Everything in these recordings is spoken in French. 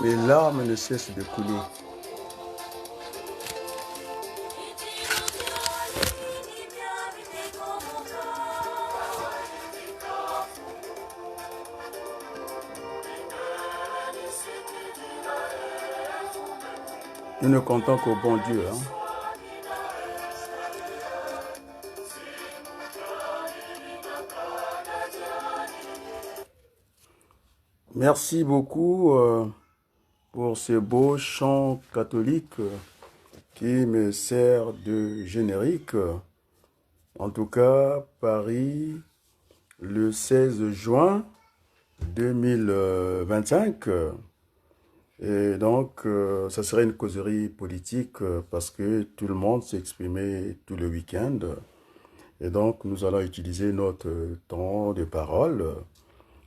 Mes larmes ne cessent de couler. Nous ne comptons qu'au bon Dieu. Merci beaucoup pour ce beau chant catholique qui me sert de générique. En tout cas, Paris, le 16 juin 2025. Et donc, ça serait une causerie politique parce que tout le monde s'est exprimé tout le week-end. Et donc, nous allons utiliser notre temps de parole.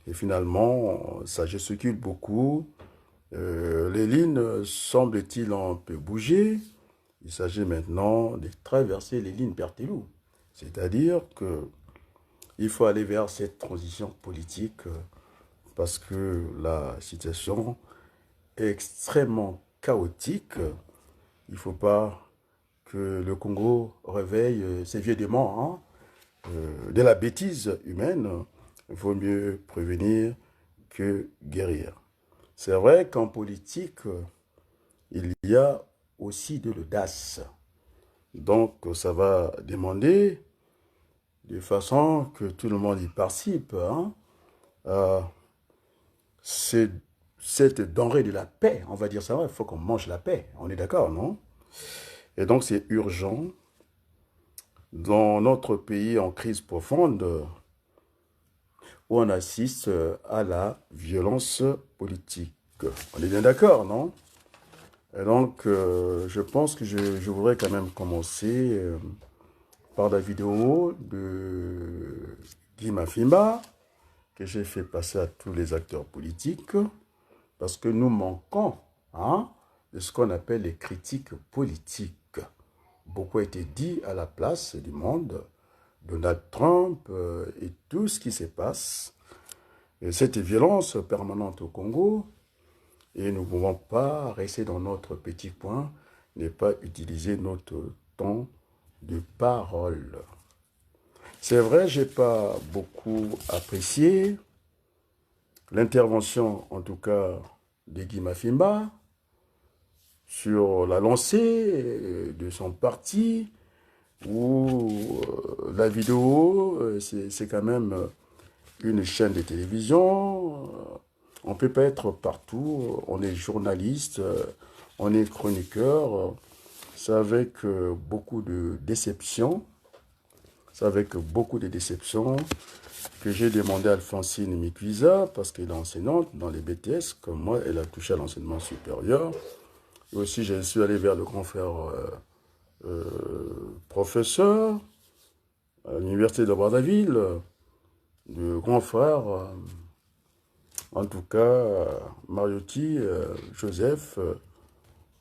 Et finalement, ça gesticule beaucoup. Les lignes, semble-t-il, ont un peu bougé. Il s'agit maintenant de traverser les lignes Berthelou. C'est-à-dire qu'il faut aller vers cette transition politique parce que la situation est extrêmement chaotique. Il ne faut pas que le Congo réveille ses vieux démons de la bêtise humaine. Il vaut mieux prévenir que guérir. C'est vrai qu'en politique, il y a aussi de l'audace. Donc, ça va demander, de façon que tout le monde y participe, cette denrée de la paix, on va dire ça, il faut qu'on mange la paix, on est d'accord, non? Et donc, c'est urgent. Dans notre pays en crise profonde, où on assiste à la violence politique. On est bien d'accord, non? Et donc, je pense que je voudrais quand même commencer par la vidéo de Guy Mafimba, que j'ai fait passer à tous les acteurs politiques, parce que nous manquons de ce qu'on appelle les critiques politiques. Beaucoup a été dit à la place du monde, Donald Trump et tout ce qui se passe. Et cette violence permanente au Congo, et nous ne pouvons pas rester dans notre petit coin, ne pas utiliser notre temps de parole. C'est vrai, je n'ai pas beaucoup apprécié l'intervention, en tout cas, de Guy Mafimba sur la lancée de son parti, où la vidéo, c'est quand même une chaîne de télévision. On ne peut pas être partout. On est journaliste, on est chroniqueur. C'est avec beaucoup de déception. C'est avec beaucoup de déception que j'ai demandé à Alphonsine Mikuiza, parce qu'elle est enseignante dans les BTS, comme moi, elle a touché à l'enseignement supérieur. Et aussi, je suis allé vers le grand frère professeur à l'université de Brazzaville, le grand frère, en tout cas, Mariotti, Joseph,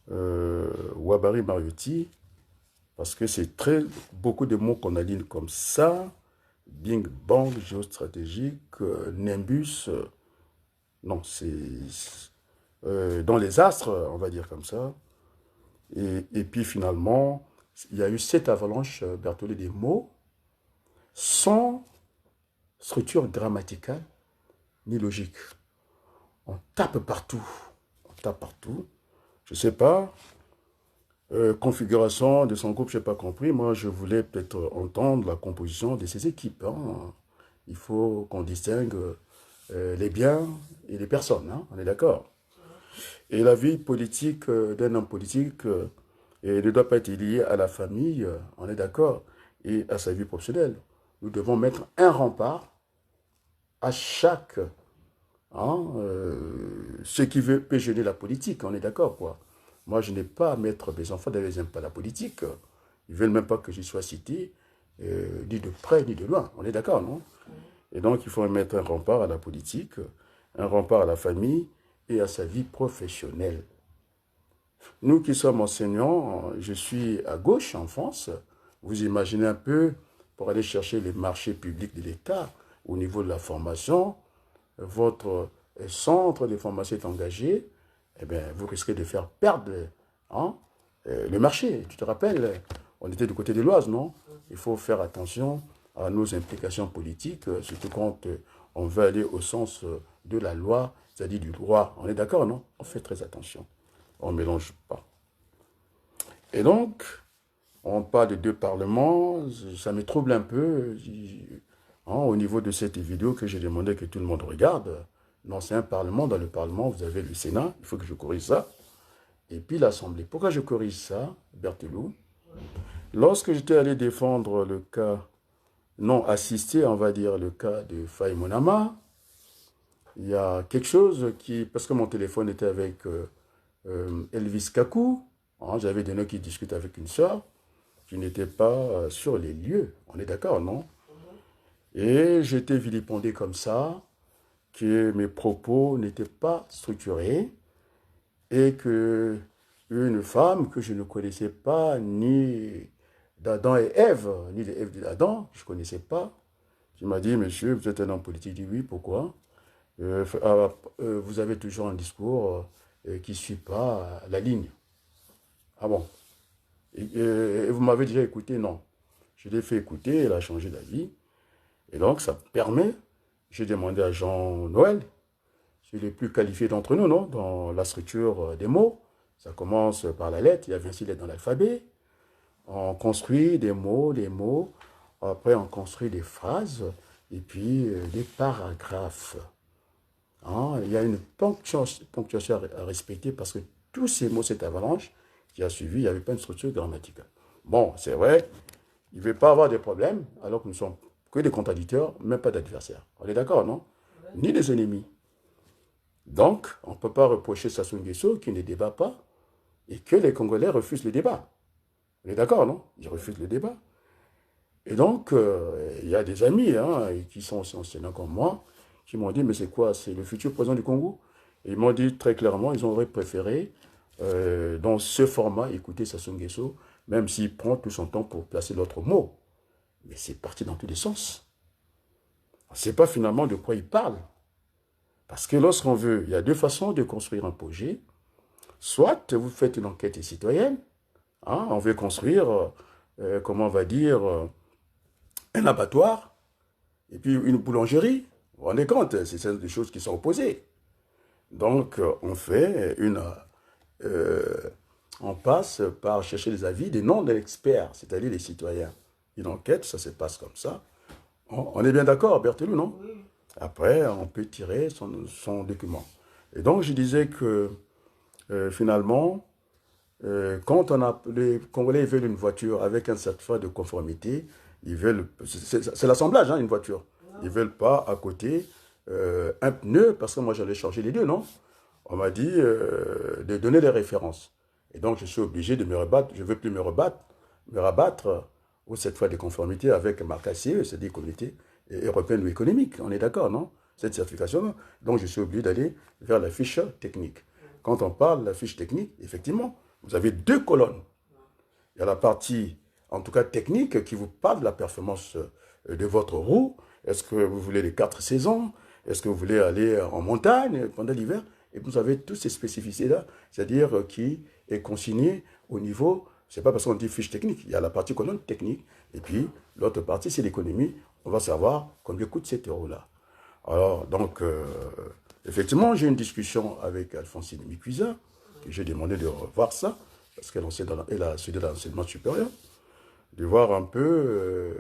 Wabari Mariotti, parce que c'est beaucoup de mots qu'on aligne comme ça, Bing Bang, géostratégique, Nimbus, non, c'est dans les astres, on va dire comme ça. Et puis finalement, il y a eu cette avalanche, Berthollet, des mots, sans structure grammaticale ni logique. On tape partout. On tape partout. Je ne sais pas. Configuration de son groupe, je n'ai pas compris. Moi, je voulais peut-être entendre la composition de ses équipes. Il faut qu'on distingue les biens et les personnes. On est d'accord. Et la vie politique d'un homme politique ne doit pas être liée à la famille, on est d'accord, et à sa vie professionnelle. Nous devons mettre un rempart à chaque ce qui peut gêner la politique, on est d'accord, quoi. Moi, je n'ai pas à mettre mes enfants, d'ailleurs, ils n'aiment pas la politique. Ils ne veulent même pas que je sois cité, ni de près, ni de loin. On est d'accord, non? Et donc, il faut mettre un rempart à la politique, un rempart à la famille et à sa vie professionnelle. Nous qui sommes enseignants, je suis à gauche en France. Vous imaginez un peu, pour aller chercher les marchés publics de l'État au niveau de la formation, votre centre de formation est engagé eh bien, vous risquez de faire perdre hein, le marché. Tu te rappelles, on était du côté de l'Oise, non? Il faut faire attention à nos implications politiques, surtout quand on veut aller au sens de la loi, c'est-à-dire du droit. On est d'accord, non? On fait très attention. On ne mélange pas. Et donc, on parle de deux parlements, ça me trouble un peu hein, au niveau de cette vidéo que j'ai demandé que tout le monde regarde. Non, c'est un parlement. Dans le parlement, vous avez le Sénat, il faut que je corrige ça. Et puis l'Assemblée. Pourquoi je corrige ça, Berthelot? Lorsque j'étais allé défendre le cas, non assisté, on va dire, le cas de Faye Monama, il y a quelque chose qui, parce que mon téléphone était avec Elvis Kakou, hein, j'avais des noms qui discutent avec une soeur, qui n'était pas sur les lieux. On est d'accord, non? Et j'étais vilipendé comme ça, que mes propos n'étaient pas structurés, et que une femme que je ne connaissais pas, ni d'Adam et Ève, ni de Ève d'Adam, je ne connaissais pas, qui m'a dit, monsieur, vous êtes un homme politique. Je dis oui, pourquoi? Vous avez toujours un discours qui ne suit pas la ligne. Ah bon? Et vous m'avez déjà écouté? Non. Je l'ai fait écouter, elle a changé d'avis. Et donc, ça permet, j'ai demandé à Jean Noël, c'est le plus qualifié d'entre nous, non? Dans la structure des mots. Ça commence par la lettre, il y a 26 lettres dans l'alphabet. On construit des mots, les mots. Après, on construit des phrases et puis des paragraphes. Hein? Il y a une ponctuation à respecter parce que tous ces mots, cette avalanche qui a suivi, il n'y avait pas une structure grammaticale. Bon, c'est vrai, il ne veut pas avoir de problèmes alors que nous sommes que des contradicteurs, même pas d'adversaires. On est d'accord, non? Ni des ennemis. Donc, on ne peut pas reprocher Sassou Nguesso qui ne débat pas et que les Congolais refusent le débat. On est d'accord, non? Ils refusent le débat. Et donc, il y a des amis hein, qui sont aussi enseignants comme moi, qui m'ont dit, mais c'est quoi? C'est le futur président du Congo? Et ils m'ont dit très clairement, ils auraient préféré, dans ce format, écouter Sassou Nguesso, même s'il prend tout son temps pour placer l'autre mot. Mais c'est parti dans tous les sens. On ne sait pas finalement de quoi il parle. Parce que lorsqu'on veut, il y a deux façons de construire un projet. Soit vous faites une enquête citoyenne, hein, on veut construire, comment on va dire, un abattoir, et puis une boulangerie. Vous vous rendez compte, c'est des choses qui sont opposées. Donc, on fait on passe par chercher les avis des non-experts, c'est-à-dire les citoyens. Une enquête, ça se passe comme ça. On est bien d'accord, Berthelot, non? Oui. Après, on peut tirer son document. Et donc, je disais que, finalement, quand les Congolais veulent une voiture avec un certificat de conformité, ils veulent, c'est l'assemblage, hein, une voiture. Ils ne veulent pas à côté un pneu, parce que moi j'allais changer les deux, non? On m'a dit de donner les références. Et donc je suis obligé de me rebattre, je ne veux plus me rabattre au cette fois de conformité avec marque ACE, c'est-à-dire communauté européenne ou économique. On est d'accord, non? Cette certification. Donc je suis obligé d'aller vers la fiche technique. Quand on parle de la fiche technique, effectivement, vous avez deux colonnes. Il y a la partie, en tout cas technique, qui vous parle de la performance de votre roue. Est-ce que vous voulez les 4 saisons? Est-ce que vous voulez aller en montagne pendant l'hiver? Et vous avez toutes ces spécificités-là, c'est-à-dire qui est consigné au niveau, c'est pas parce qu'on dit fiche technique, il y a la partie colonne technique, et puis l'autre partie, c'est l'économie. On va savoir combien coûte cet euro-là. Alors, donc, effectivement, j'ai une discussion avec Alphonsine Mikuisa, que j'ai demandé de revoir ça, parce qu'elle a étudié dans l'enseignement supérieur, de voir un peu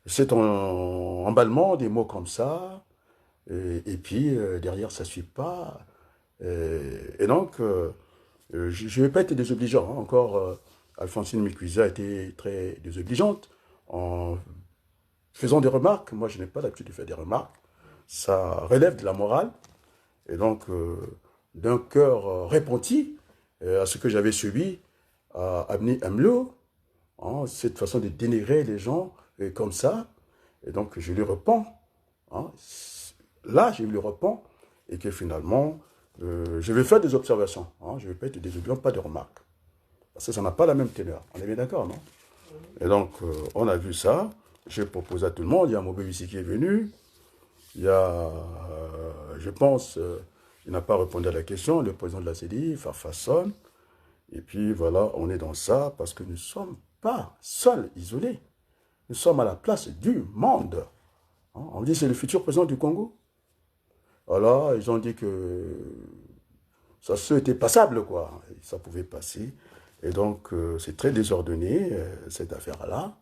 cet emballement des mots comme ça, et puis derrière, ça ne suit pas. Et donc, je ne vais pas être désobligeant. Hein. Encore, Alphonsine Mikuisa a été très désobligeante en faisant des remarques. Moi, je n'ai pas l'habitude de faire des remarques. Ça relève de la morale. Et donc, d'un cœur repenti à ce que j'avais subi à Abni Amlo, hein, cette façon de dénigrer les gens comme ça. Et donc, je lui repens. Hein. Là, je lui repens et que finalement, je vais faire des observations. Hein. Je ne vais pas être désobligeant, pas de remarques. Parce que ça n'a pas la même teneur. On est bien d'accord, non? Et donc, on a vu ça. J'ai proposé à tout le monde. Il y a Mobé ici qui est venu. Il y a, je pense, Il n'a pas répondu à la question. Le président de la CDI farfassonne. Et puis voilà, on est dans ça parce que nous ne sommes pas seuls, isolés. Nous sommes à la place du monde. Hein, on dit c'est le futur président du Congo. Voilà, ils ont dit que ça était passable, quoi. Ça pouvait passer. Et donc, c'est très désordonné, cette affaire-là.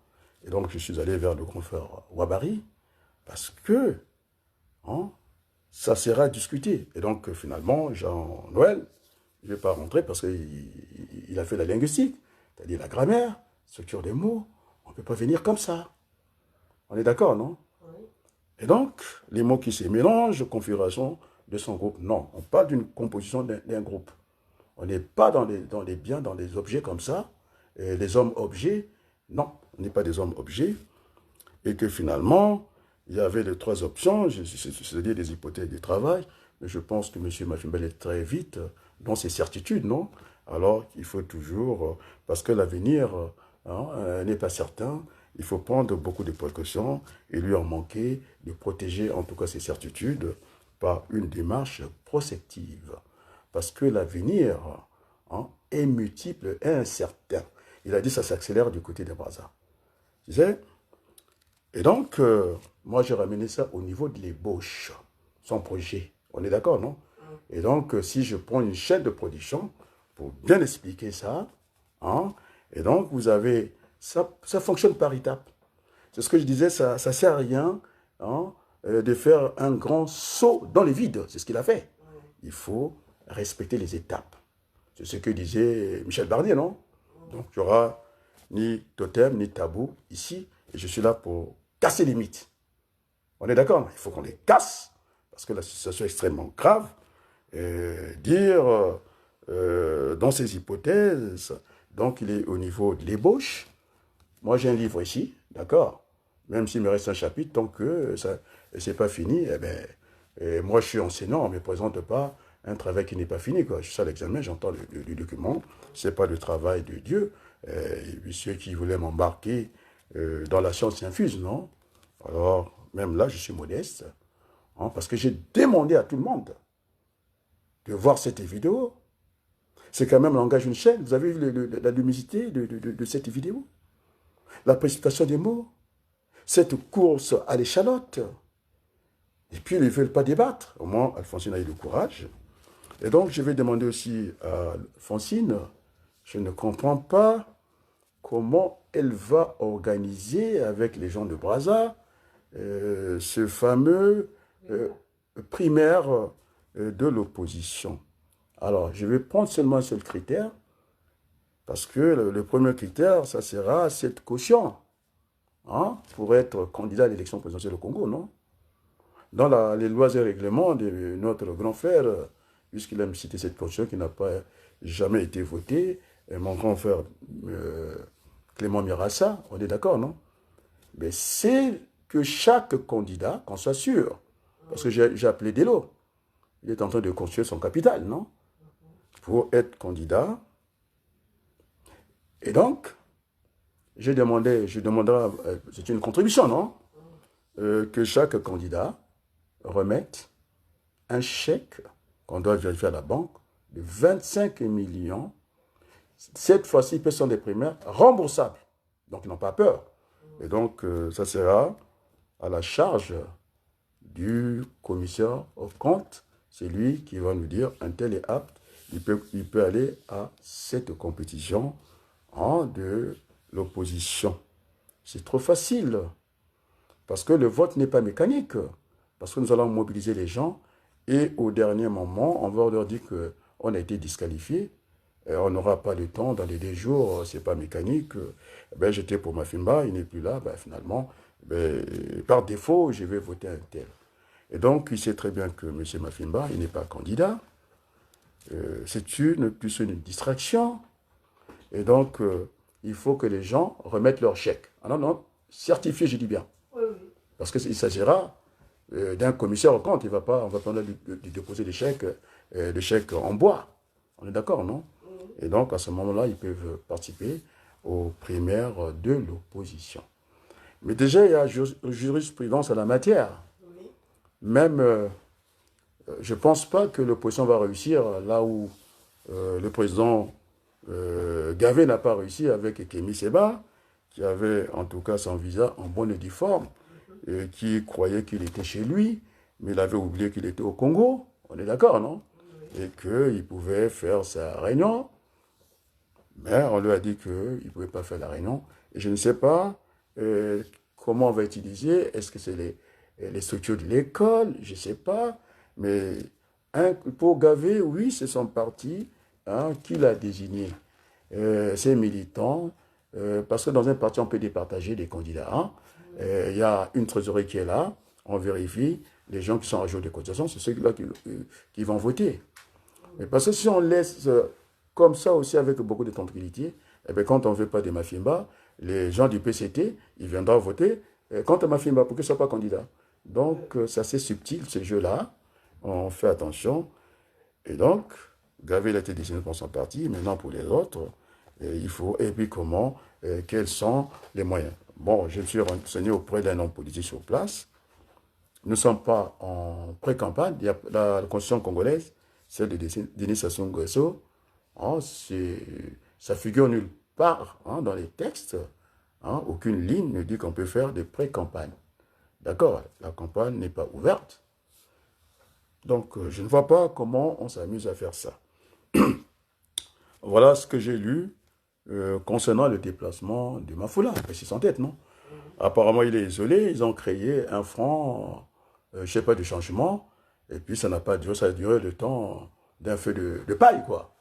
Et donc, je suis allé vers le grand frère Wabari parce que hein, ça sera discuté. Et donc, finalement, Jean-Noël, je ne vais pas rentrer parce qu'il a fait la linguistique, c'est-à-dire la grammaire, structure des mots. On ne peut pas venir comme ça. On est d'accord, non? Et donc, les mots qui se mélangent, configuration de son groupe. Non, on parle d'une composition d'un groupe. On n'est pas dans les biens, dans les objets comme ça. Et les hommes-objets, non, on n'est pas des hommes-objets. Et que finalement, il y avait les trois options, c'est-à-dire des hypothèses de travail. Mais je pense que M. Mafimbel est très vite dans ses certitudes, non? Alors il faut toujours, parce que l'avenir n'est pas certain, il faut prendre beaucoup de précautions et lui en manquer, de protéger en tout cas ses certitudes par une démarche prospective. Parce que l'avenir est multiple et incertain. Il a dit que ça s'accélère du côté des Brazza. Tu sais? Et donc, moi j'ai ramené ça au niveau de l'ébauche, son projet. On est d'accord, non? Et donc, si je prends une chaîne de production, pour bien expliquer ça, hein, et donc vous avez, ça fonctionne par étapes. C'est ce que je disais, ça ne sert à rien hein, de faire un grand saut dans le vide. C'est ce qu'il a fait. Il faut respecter les étapes. C'est ce que disait Michel Barnier, non? Donc, il n'y aura ni totem, ni tabou ici. Et je suis là pour casser les mythes. On est d'accord? Il faut qu'on les casse, parce que la situation est extrêmement grave. Dire, dans ces hypothèses, donc il est au niveau de l'ébauche. Moi, j'ai un livre ici, d'accord? Même s'il me reste un chapitre, tant que ça n'est pas fini, eh ben, moi, je suis enseignant, on ne me présente pas un travail qui n'est pas fini, quoi. Je suis à l'examen, j'entends le document. Ce n'est pas le travail de Dieu. Ceux qui voulaient m'embarquer dans la science infuse, non? Alors, même là, je suis modeste, hein, parce que j'ai demandé à tout le monde de voir cette vidéo. C'est quand même langage d'une chaîne. Vous avez vu la luminosité de cette vidéo? La précipitation des mots, cette course à l'échalote. Et puis, ils ne veulent pas débattre. Au moins, Alphonsine a eu le courage. Et donc, je vais demander aussi à Alphonsine, je ne comprends pas comment elle va organiser avec les gens de Brazza ce fameux primaire de l'opposition. Alors, je vais prendre seulement un seul critère, parce que le premier critère, ça sera cette caution hein, pour être candidat à l'élection présidentielle au Congo, non? Dans les lois et règlements de notre grand frère, puisqu'il a cité cette caution qui n'a pas jamais été votée, mon grand frère Clément Mirassa, on est d'accord, non? Mais c'est que chaque candidat, qu'on soit sûr, parce que j'ai appelé Delo, il est en train de construire son capital, non? Pour être candidat. Et donc, je demanderai, c'est une contribution, non? Que chaque candidat remette un chèque qu'on doit vérifier à la banque de 25 millions. Cette fois-ci, ce sont des primaires remboursables. Donc, ils n'ont pas peur. Et donc, ça sera à la charge du commissaire au compte. C'est lui qui va nous dire un tel est apte. Il peut aller à cette compétition de l'opposition. C'est trop facile. Parce que le vote n'est pas mécanique. Parce que nous allons mobiliser les gens et au dernier moment, on va leur dire qu'on a été disqualifié. Et on n'aura pas de temps dans les 2 jours, c'est pas mécanique. Ben, j'étais pour Mafimba, il n'est plus là. Ben, finalement, par défaut, je vais voter un tel. Et donc, il sait très bien que M. Mafimba, il n'est pas candidat. C'est plus une distraction. Et donc, il faut que les gens remettent leur chèque. Ah non, non, certifié, je dis bien. Oui, oui. Parce qu'il s'agira d'un commissaire au compte. On va pas de déposer des chèques en bois. On est d'accord, non? Oui. Et donc, à ce moment-là, ils peuvent participer aux primaires de l'opposition. Mais déjà, il y a jurisprudence à la matière. Oui. Même je ne pense pas que l'opposition va réussir là où le président Gavé n'a pas réussi avec Kémy Séba, qui avait en tout cas son visa en bonne et due forme, et qui croyait qu'il était chez lui, mais il avait oublié qu'il était au Congo. On est d'accord, non? Et qu'il pouvait faire sa réunion, mais on lui a dit qu'il ne pouvait pas faire la réunion. Et je ne sais pas comment on va utiliser. Est-ce que c'est les structures de l'école? Je ne sais pas. Mais pour Gavé, oui, c'est son parti qui l'a désigné. Ses militants, parce que dans un parti, on peut départager des candidats. Il y a une trésorerie qui est là, on vérifie. Les gens qui sont à jour de cotisation, c'est ceux-là qui vont voter. Mais parce que si on laisse comme ça aussi avec beaucoup de tranquillité, eh bien, quand on ne veut pas de Mafimba, les gens du PCT, ils viendront voter contre Mafimba pour qu'il ne soit pas candidat. Donc, c'est assez subtil ce jeu-là. On fait attention. Et donc, Gavé il a été désigné pour son parti. Maintenant, pour les autres, il faut. Et puis, comment quels sont les moyens? Bon, je me suis renseigné auprès d'un homme politique sur place. Nous ne sommes pas en pré-campagne. Il y a la constitution congolaise, celle de Denis Sassou Nguesso. Ça figure nulle part dans les textes. Aucune ligne ne dit qu'on peut faire de pré-campagne. D'accord, la campagne n'est pas ouverte. Donc, je ne vois pas comment on s'amuse à faire ça. Voilà ce que j'ai lu concernant le déplacement de Mafoula. C'est sans tête, non? Apparemment, il est isolé. Ils ont créé un front, je ne sais pas, de changement. Et puis, ça n'a pas duré, ça a duré le temps d'un feu de paille, quoi.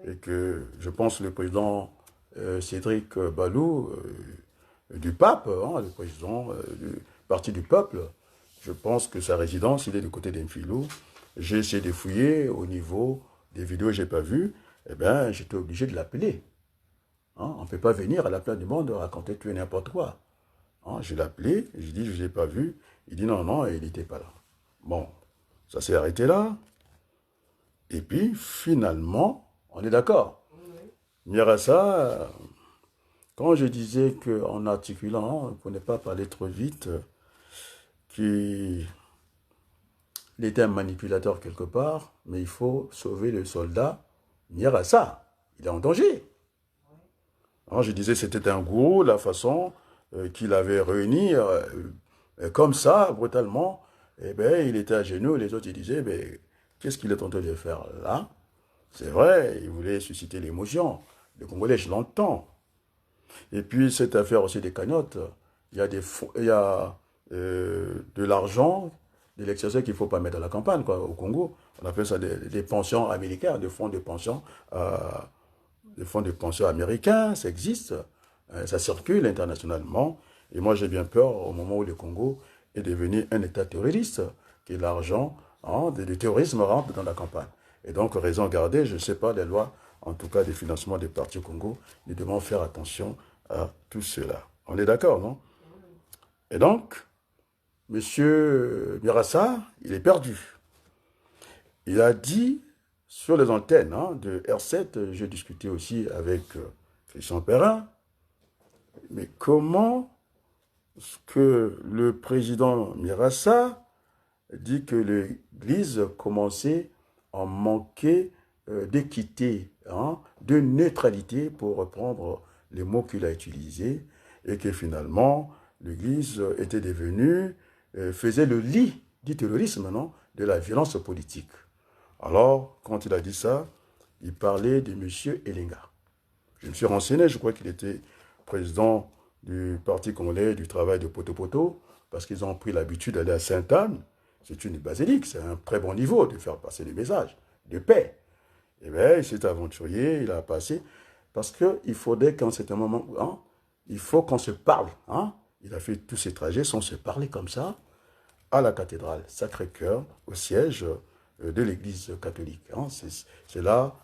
Et que je pense le président Cédric Balou du pape, le président du parti du peuple, je pense que sa résidence, il est du côté d'Enfilou. J'ai essayé de fouiller au niveau des vidéos que je n'ai pas vues. Eh bien, j'étais obligé de l'appeler. On ne peut pas venir à la place du monde raconter tout et n'importe quoi. Je l'ai appelé, j'ai dit, je ne l'ai pas vu. Il dit non, non, et il n'était pas là. Bon, ça s'est arrêté là. Et puis, finalement, on est d'accord. Mirassa, quand je disais qu'en articulant, pour ne pas parler trop vite, qu'il était un manipulateur quelque part, mais il faut sauver le soldat Mirassa. Il est en danger. Je disais que c'était un gourou, la façon qu'il avait réuni comme ça, brutalement. Eh bien, il était à genoux, les autres ils disaient, qu'est-ce qu'il est en train de faire là? C'est vrai, il voulait susciter l'émotion. Le Congolais, je l'entends. Et puis, cette affaire aussi des cagnottes, il y a, de l'argent, de l'excès qu'il ne faut pas mettre à la campagne, quoi, au Congo. On appelle ça des pensions américaines, des fonds de pension américains, ça existe, ça circule internationalement. Et moi, j'ai bien peur au moment où le Congo est devenu un État terroriste, que l'argent du terrorisme rentre dans la campagne. Et donc, raison gardée, je ne sais pas, les lois, en tout cas des financements des partis au Congo, nous devons faire attention à tout cela. On est d'accord, non? Et donc, M. Mirassa, il est perdu. Il a dit sur les antennes de R7, j'ai discuté aussi avec Christian Perrin, mais comment est-ce que le président Mirassa dit que l'Église commençait à manquer d'équité, de neutralité, pour reprendre les mots qu'il a utilisés, et que finalement, l'Église était devenue, faisait le lit du terrorisme, non, de la violence politique. Alors, quand il a dit ça, il parlait de M. Elinga. Je me suis renseigné, je crois qu'il était président du Parti congolais du travail de Poto-Poto, parce qu'ils ont pris l'habitude d'aller à Sainte-Anne. C'est une basilique, c'est un très bon niveau de faire passer des messages de paix. Eh bien, il s'est aventurier, il a passé, parce qu'il faudrait qu'en certain moment, il faut qu'on se parle. Il a fait tous ses trajets sans se parler comme ça, à la cathédrale Sacré-Cœur, au siège de l'Église catholique. C'est là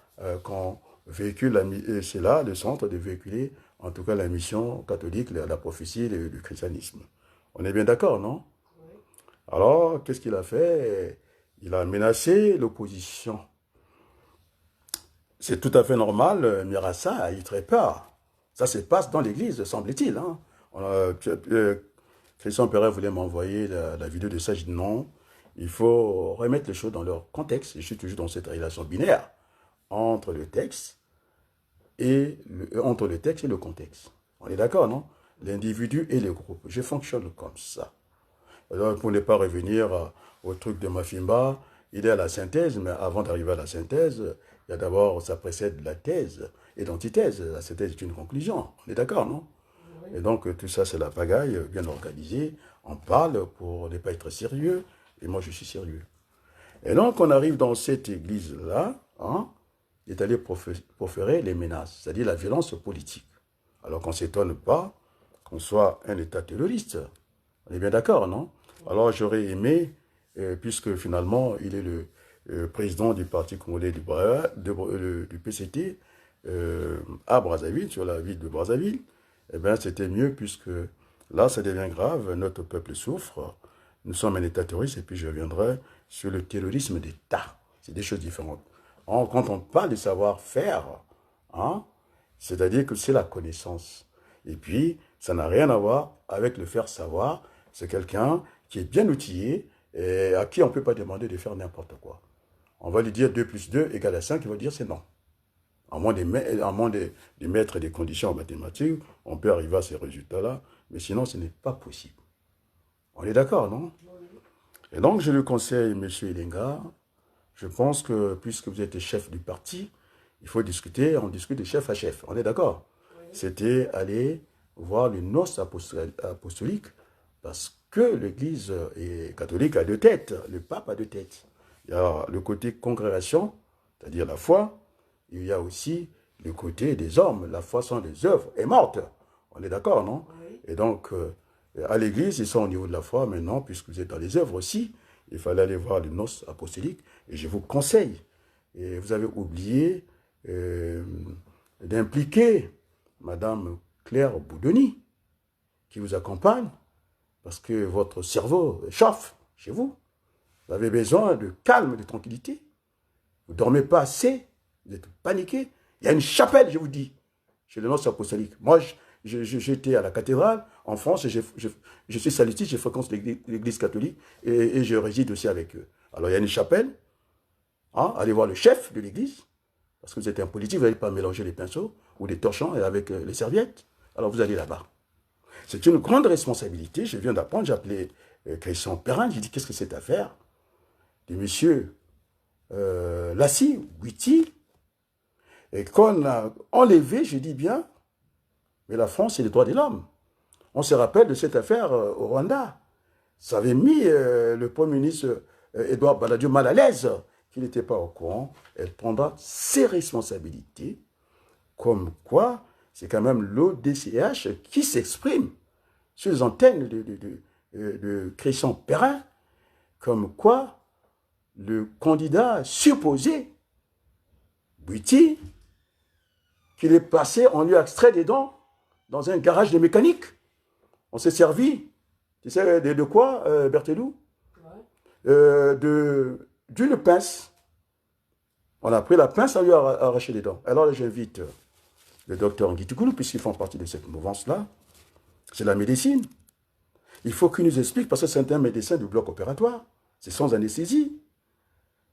qu'on véhicule, c'est là le centre de véhiculer, en tout cas, la mission catholique, la prophétie du christianisme. On est bien d'accord, non? Alors, qu'est-ce qu'il a fait? Il a menacé l'opposition. C'est tout à fait normal, Mirassa a eu très peur. Ça se passe dans l'église, semble-t-il. Christian Perret voulait m'envoyer la vidéo de ça, je dis non. il faut remettre les choses dans leur contexte. Je suis toujours dans cette relation binaire entre le texte entre le texte et le contexte. On est d'accord, non? L'individu et le groupe. Je fonctionne comme ça. Alors, pour ne pas revenir au truc de Mafimba, il est à la synthèse, mais avant d'arriver à la synthèse, il y a d'abord, ça précède la thèse et l'antithèse. La synthèse est une conclusion. On est d'accord, non? Et donc, tout ça, c'est la pagaille bien organisée. On parle pour ne pas être sérieux, et moi, je suis sérieux. Et donc, on arrive dans cette église-là, hein, il est allé proférer les menaces, c'est-à-dire la violence politique. Alors qu'on ne s'étonne pas qu'on soit un État terroriste. On est bien d'accord, non? Alors j'aurais aimé, puisque finalement il est le président du Parti congolais du PCT à Brazzaville, sur la ville de Brazzaville, eh bien c'était mieux puisque là ça devient grave, notre peuple souffre, nous sommes un État terroriste et puis je reviendrai sur le terrorisme d'État. C'est des choses différentes. Quand on parle de savoir-faire, hein, c'est-à-dire que c'est la connaissance. Et puis, ça n'a rien à voir avec le faire savoir. C'est quelqu'un qui est bien outillé et à qui on ne peut pas demander de faire n'importe quoi. On va lui dire 2 plus 2 égale à 5, il va dire c'est non. À moins de mettre des conditions en mathématiques, on peut arriver à ces résultats-là, mais sinon ce n'est pas possible. On est d'accord, non? Et donc je lui conseille, M. Ilenga, je pense que puisque vous êtes chef du parti, il faut discuter, on discute de chef à chef. On est d'accord? C'était aller voir le nonce apostolique parce que l'Église catholique a 2 têtes, le pape a 2 têtes. Il y a le côté congrégation, c'est-à-dire la foi, il y a aussi le côté des hommes, la foi sans les œuvres est morte. On est d'accord, non? Oui. Et donc, à l'Église, ils sont au niveau de la foi, maintenant, puisque vous êtes dans les œuvres aussi, il fallait aller voir le nonce apostolique, et je vous conseille, et vous avez oublié d'impliquer Madame Claire Boudoni, qui vous accompagne, parce que votre cerveau chauffe chez vous. Vous avez besoin de calme, de tranquillité. Vous ne dormez pas assez, vous êtes paniqué. Il y a une chapelle, je vous dis, chez le nonce apostolique. Moi, j'étais à la cathédrale en France, je suis salutiste, je fréquente l'église catholique et je réside aussi avec eux. Alors, il y a une chapelle, hein, allez voir le chef de l'église, parce que vous êtes un politique, vous n'allez pas mélanger les pinceaux ou les torchons avec les serviettes. Alors, vous allez là-bas. C'est une grande responsabilité. Je viens d'apprendre, j'ai appelé Christian Perrin, j'ai dit, qu'est-ce que c'est cette affaire de monsieur Lassie, Witi, et qu'on a enlevé, je dis bien, mais la France, c'est les droits de l'homme. On se rappelle de cette affaire au Rwanda. Ça avait mis le Premier ministre Edouard Balladur mal à l'aise, qu'il n'était pas au courant. Elle prendra ses responsabilités, comme quoi c'est quand même l'ODCH qui s'exprime sur les antennes de Christian Perrin, comme quoi le candidat supposé, Buiti, qu'il est passé, on lui a extrait des dents dans un garage de mécanique. On s'est servi, tu sais, de quoi, Berthelou? D'une pince. On a pris la pince, on lui a arraché les dents. Alors j'invite le docteur Nguitoukoulou, puisqu'ils font partie de cette mouvance-là. C'est la médecine. Il faut qu'il nous explique, parce que c'est un médecin du bloc opératoire. C'est sans anesthésie.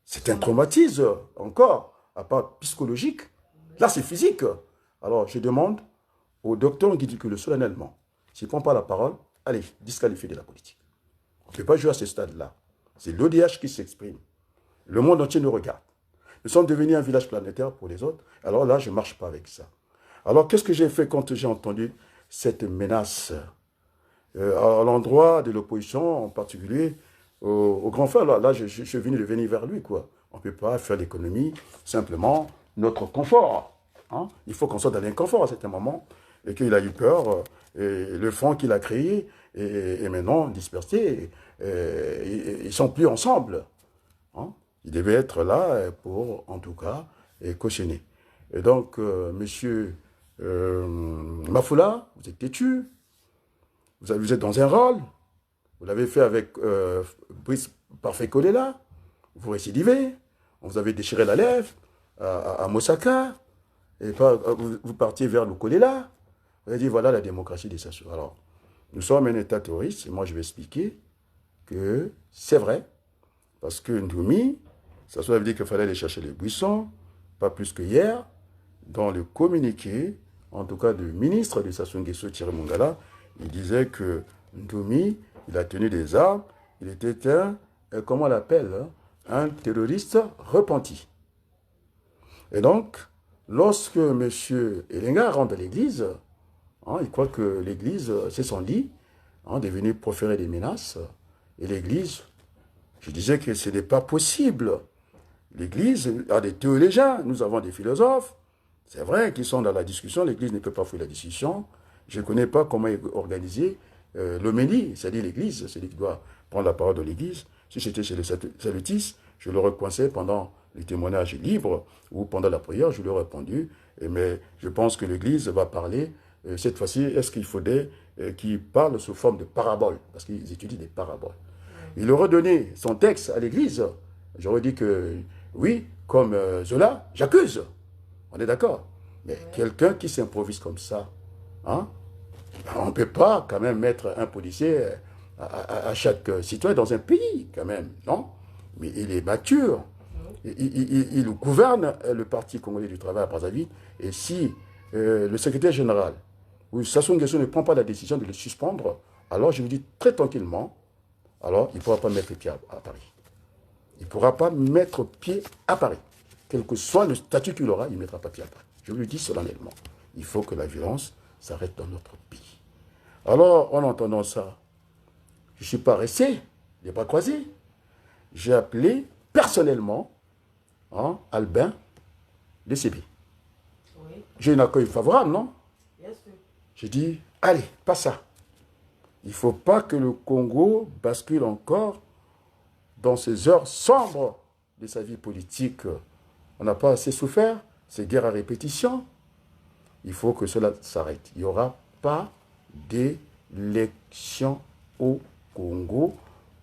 C'est un traumatisme, encore, à part psychologique. Là, c'est physique. Alors, je demande au docteur Nguitoukoulou solennellement, s'il ne prend pas la parole, allez, disqualifié de la politique. On ne peut pas jouer à ce stade-là. C'est l'ODH qui s'exprime. Le monde entier nous regarde. Nous sommes devenus un village planétaire pour les autres. Alors là, je ne marche pas avec ça. Alors, qu'est-ce que j'ai fait quand j'ai entendu cette menace à l'endroit de l'opposition, en particulier au grand frère? Là, je suis venu de venir vers lui, quoi. On ne peut pas faire l'économie, simplement notre confort. Hein? Il faut qu'on soit dans l'inconfort à certains moments, et qu'il a eu peur, et le front qu'il a créé est maintenant dispersé, ils ne sont plus ensemble. Hein? Il devait être là pour, en tout cas, cautionner. Et donc, monsieur Mafoula, vous êtes têtu, vous êtes dans un rôle, vous l'avez fait avec Brice Parfait Kolela, vous récidivez, on vous avez déchiré la lèvre à Mosaka, et vous partiez vers le Kolela, vous avez dit voilà la démocratie des Sassou. Alors, nous sommes un État terroriste, et moi je vais expliquer que c'est vrai, Parce que Ndoumi, ça veut dire qu'il fallait aller chercher les buissons, pas plus que hier, dans le communiqué, en tout cas du ministre de Sassou Nguesso, Thierry Mongala, il disait que Ndoumi, il a tenu des armes, il était comment on l'appelle, hein, un terroriste repenti. Et donc, lorsque M. Elenga rentre à l'église, hein, il croit que l'église, c'est son lit, hein, de venir proférer des menaces. Et l'église, je disais que ce n'est pas possible. L'église a des théologiens, nous avons des philosophes. C'est vrai qu'ils sont dans la discussion, l'église ne peut pas faire la discussion. Je ne connais pas comment organiser l'homélie, c'est-à-dire l'église, c'est-à-dire qui doit prendre la parole de l'église. Si j'étais chez les salutistes, je l'aurais coincé pendant les témoignages libres ou pendant la prière, je lui aurais répondu. Mais je pense que l'église va parler. Cette fois-ci, est-ce qu'il faudrait qu'il parle sous forme de parabole? Parce qu'ils étudient des paraboles. Il aurait donné son texte à l'église. J'aurais dit que, oui, comme Zola, j'accuse. On est d'accord. Mais quelqu'un qui s'improvise comme ça, hein, on ne peut pas quand même mettre un policier à chaque citoyen dans un pays, quand même, non? Mais il est mature. Il gouverne le Parti congolais du travail à Brazzaville. Et si le secrétaire général, ou Sassou Nguesso ne prend pas la décision de le suspendre, alors je vous dis très tranquillement, alors il ne pourra pas mettre pied à Paris. Il ne pourra pas mettre pied à Paris. Quel que soit le statut qu'il aura, il ne mettra pas pied à Paris. Je vous le dis solennellement. Il faut que la violence s'arrête dans notre pays. Alors, en entendant ça, je ne suis pas resté les bras croisés. J'ai appelé personnellement Albin DCB. Oui. J'ai un accueil favorable, non? Bien sûr. J'ai dit, allez, pas ça. Il ne faut pas que le Congo bascule encore dans ces heures sombres de sa vie politique. On n'a pas assez souffert, ces guerres à répétition. Il faut que cela s'arrête. Il n'y aura pas d'élection au Congo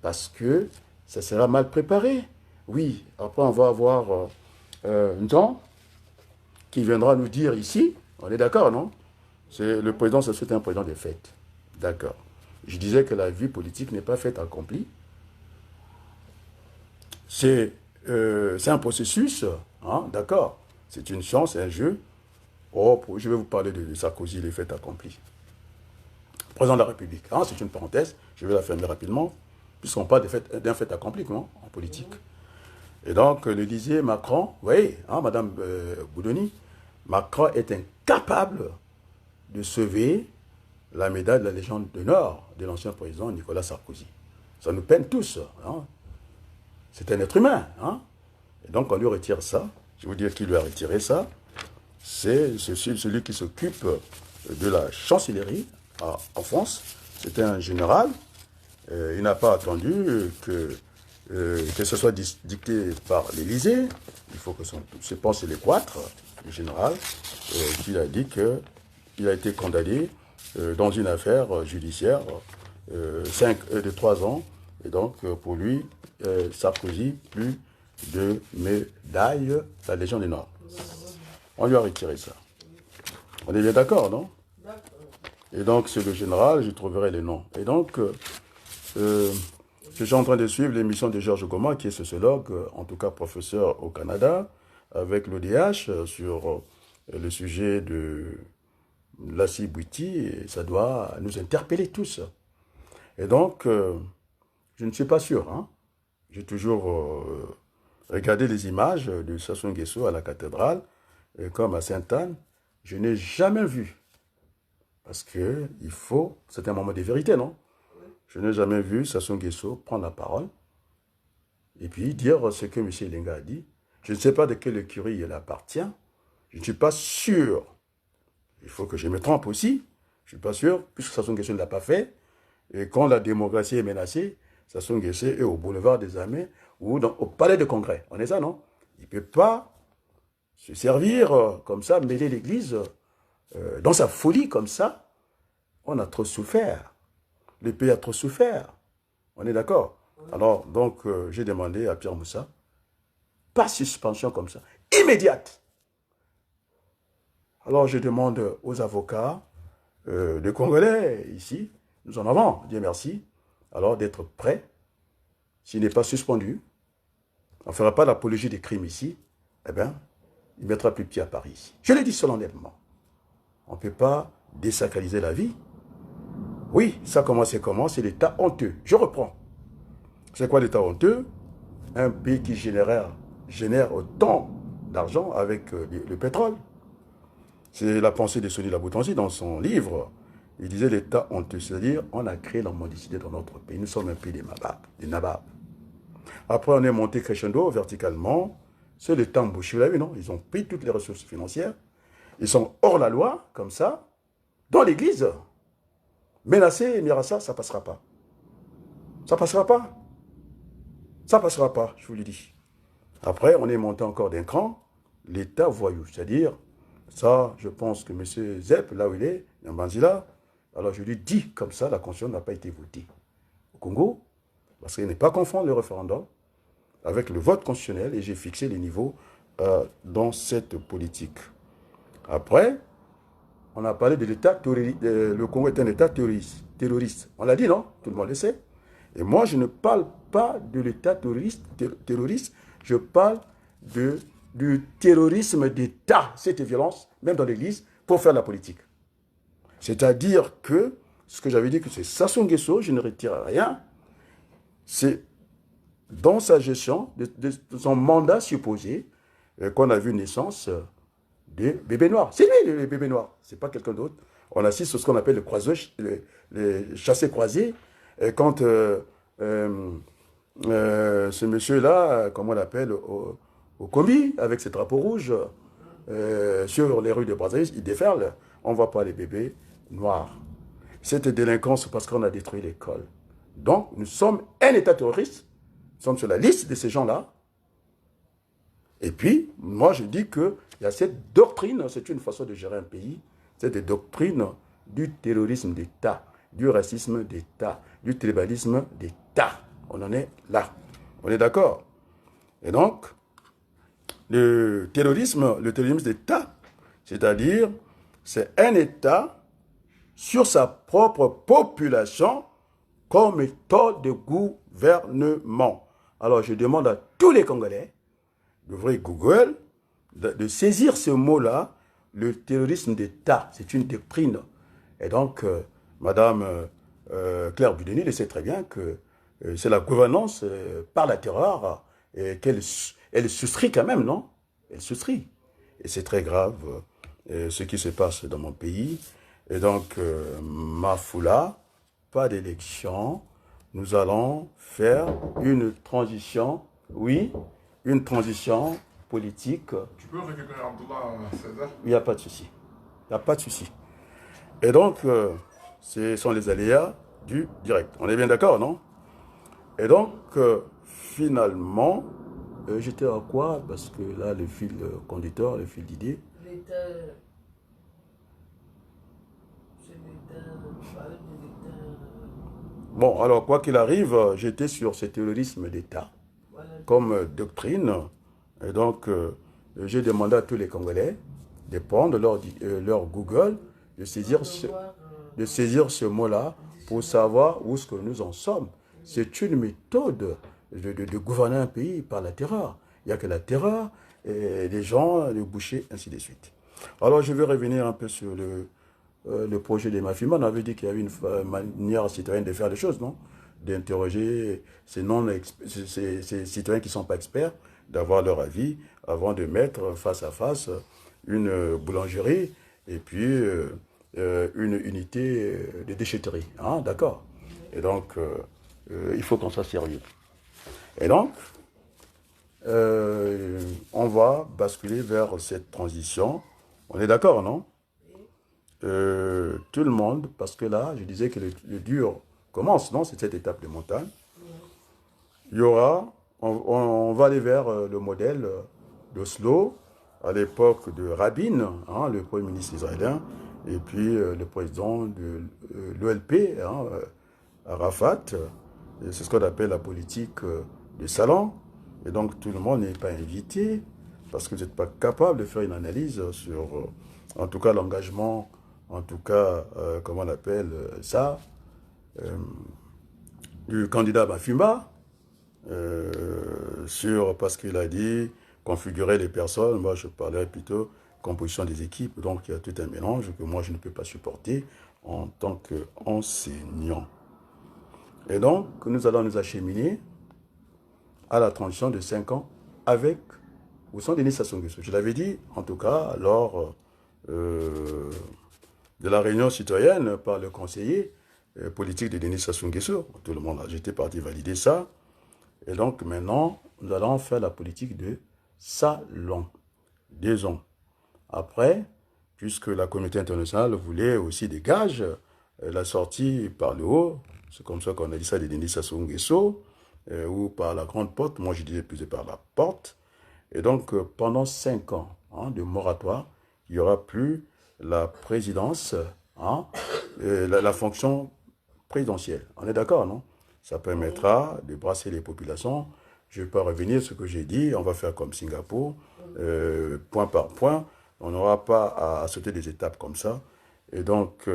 parce que ça sera mal préparé. Oui, après on va avoir un temps qui viendra nous dire ici, on est d'accord, non? Le président, c'est un président des fêtes. D'accord. Je disais que la vie politique n'est pas faite accomplie. C'est un processus, hein, d'accord. C'est une chance, un jeu. Oh, je vais vous parler de Sarkozy, les faits accomplis. Président de la République, hein, c'est une parenthèse, je vais la fermer rapidement, puisqu'on parle d'un fait accompli, non, en politique. Et donc, le disait Macron, vous voyez, hein, Madame Boudoni, Macron est incapable de sauver la médaille de la Légion d'honneur de l'ancien président Nicolas Sarkozy. Ça nous peine tous. Hein. C'est un être humain. Hein. Et donc, on lui retire ça. Je vais vous dire qui lui a retiré ça. C'est celui qui s'occupe de la chancellerie en France. C'était un général. Il n'a pas attendu que ce soit dicté par l'Élysée. Il faut que je pense que c'est l'Équatre, le général, qui a dit qu'il a été condamné dans une affaire judiciaire de 3 ans. Et donc, pour lui, Sarkozy, plus de médailles, la Légion d'honneur. On lui a retiré ça. On est bien d'accord, non? D'accord. Et donc, c'est le général, je trouverai les noms. Et donc, je suis en train de suivre l'émission de Georges Goma, qui est sociologue, en tout cas professeur au Canada, avec l'ODH, sur le sujet de Lassi Bouiti, et ça doit nous interpeller tous. Et donc, je ne suis pas sûr. Hein. J'ai toujours regardé les images de Sassou Nguesso à la cathédrale, comme à Sainte-Anne. Je n'ai jamais vu. Parce que c'est un moment de vérité, non? Je n'ai jamais vu Sassou Nguesso prendre la parole et puis dire ce que M. Elenga a dit. Je ne sais pas de quelle écurie il appartient. Je ne suis pas sûr. Il faut que je me trompe aussi. Je ne suis pas sûr, puisque Sassou Nguesso ne l'a pas fait. Et quand la démocratie est menacée, Sassou Nguesso est au boulevard des Armées ou au palais de congrès. On est ça, non? Il ne peut pas se servir comme ça, mêler l'Église dans sa folie comme ça. On a trop souffert. Le pays a trop souffert. On est d'accord? Alors, donc, j'ai demandé à Pierre Moussa, pas suspension comme ça, immédiate. Alors, je demande aux avocats de Congolais ici, nous en avons, Dieu merci, alors d'être prêts, s'il n'est pas suspendu, on ne fera pas l'apologie des crimes ici, eh bien, il mettra plus pied à Paris ici. Je le dis solennellement. On ne peut pas désacraliser la vie. Oui, ça commence et comment? C'est l'État honteux. Je reprends. C'est quoi l'État honteux? Un pays qui génère autant d'argent avec le pétrole. C'est la pensée de Sonny Laboutanzi dans son livre. Il disait l'État honteux, c'est-à-dire on a créé la mendicité dans notre pays. Nous sommes un pays des nababs. Après, on est monté crescendo verticalement. C'est l'État embauché, vous l'avez vu, non? Ils ont pris toutes les ressources financières. Ils sont hors la loi, comme ça, dans l'église. Menacer, Mirassa, ça ne passera pas. Ça ne passera pas. Ça ne passera pas, je vous le dis. Après, on est monté encore d'un cran, l'État voyou. C'est-à-dire, ça, je pense que M. Zep, là où il est, Yambanzila, alors je lui dis comme ça, la Constitution n'a pas été votée au Congo, parce qu'il n'est pas confondre le référendum avec le vote constitutionnel, et j'ai fixé les niveaux dans cette politique. Après, on a parlé de l'État terroriste. Le Congo est un État terroriste. On l'a dit, non? Tout le monde le sait. Et moi, je ne parle pas de l'État terroriste, je parle du terrorisme d'État, cette violence, même dans l'Église, pour faire la politique. C'est-à-dire que, ce que j'avais dit que c'est Sassou Nguesso, je ne retire rien, c'est dans sa gestion, de son mandat supposé, qu'on a vu naissance des bébés noirs. C'est lui, le bébé noir, c'est pas quelqu'un d'autre. On assiste à ce qu'on appelle les chassés-croisés, quand ce monsieur-là, comment on l'appelle, au combi, avec ses drapeaux rouges, sur les rues de Brazzaville, il déferle, on ne voit pas les bébés noirs. Cette délinquance, parce qu'on a détruit l'école. Donc, nous sommes un État terroriste, nous sommes sur la liste de ces gens-là. Et puis, moi, je dis qu'il y a cette doctrine, c'est une façon de gérer un pays, c'est des doctrines du terrorisme d'État, du racisme d'État, du tribalisme d'État. On en est là. On est d'accord? Et donc, le terrorisme d'État, c'est-à-dire, c'est un État sur sa propre population comme méthode de gouvernement. Alors, je demande à tous les Congolais d'ouvrir Google, de saisir ce mot-là, le terrorisme d'État. C'est une doctrine. Et donc, Madame Claire Budeni le sait très bien que c'est la gouvernance par la terreur et qu'elle soustrit quand même, non? Elle soustrit. Et c'est très grave ce qui se passe dans mon pays. Et donc, Mafoula, pas d'élection. Nous allons faire une transition, oui, une transition politique. Tu peux récupérer Abdullah César? Il n'y a pas de souci. Il n'y a pas de souci. Et donc, ce sont les aléas du direct. On est bien d'accord, non? Et donc, finalement, j'étais à quoi? Parce que là, le fil conducteur, le fil d'idée. L'État. C'est l'État. Parler de l'État. Bon, alors, quoi qu'il arrive, j'étais sur ce terrorisme d'État Voilà. comme doctrine. Et donc, j'ai demandé à tous les Congolais de prendre leur Google, de saisir ce mot-là pour savoir où est-ce que nous en sommes. C'est une méthode de gouverner un pays par la terreur. Il n'y a que la terreur, et les gens, les bouchers, ainsi de suite. Alors, je vais revenir un peu sur le projet des Mafima. On avait dit qu'il y avait une manière citoyenne de faire les choses, non? D'interroger ces citoyens qui ne sont pas experts, d'avoir leur avis avant de mettre face à face une boulangerie et puis une unité de déchetterie. Hein, d'accord? Et donc, il faut qu'on soit sérieux. Et donc, on va basculer vers cette transition. On est d'accord, non? Tout le monde, parce que là, je disais que le dur commence, non? C'est cette étape de montagne. Il y aura, on va aller vers le modèle d'Oslo, à l'époque de Rabin, hein, le premier ministre israélien, et puis le président de l'OLP, hein, Arafat. C'est ce qu'on appelle la politique de salon. Et donc tout le monde n'est pas invité, parce que vous n'êtes pas capable de faire une analyse sur, en tout cas, l'engagement, en tout cas, comment on appelle ça, du candidat Mafimba. parce qu'il a dit configurer les personnes. Moi, je parlerais plutôt composition des équipes. Donc, il y a tout un mélange que moi, je ne peux pas supporter en tant qu'enseignant. Et donc, nous allons nous acheminer à la transition de 5 ans avec ou sans Denis Sassou Nguesso. Je l'avais dit, en tout cas, lors de la réunion citoyenne par le conseiller politique de Denis Sassou Nguesso. Tout le monde, j'étais parti valider ça. Et donc, maintenant, nous allons faire la politique de salon. 2 ans après, puisque la communauté internationale voulait aussi des gages, la sortie par le haut, c'est comme ça qu'on a dit ça de Denis Sassou Nguesso, ou par la grande porte, moi je disais plus par la porte. Et donc, pendant 5 ans de moratoire, il n'y aura plus la présidence, la fonction présidentielle. On est d'accord, non? Ça permettra de brasser les populations. Je ne vais pas revenir sur ce que j'ai dit. On va faire comme Singapour, point par point. On n'aura pas à sauter des étapes comme ça. Et donc,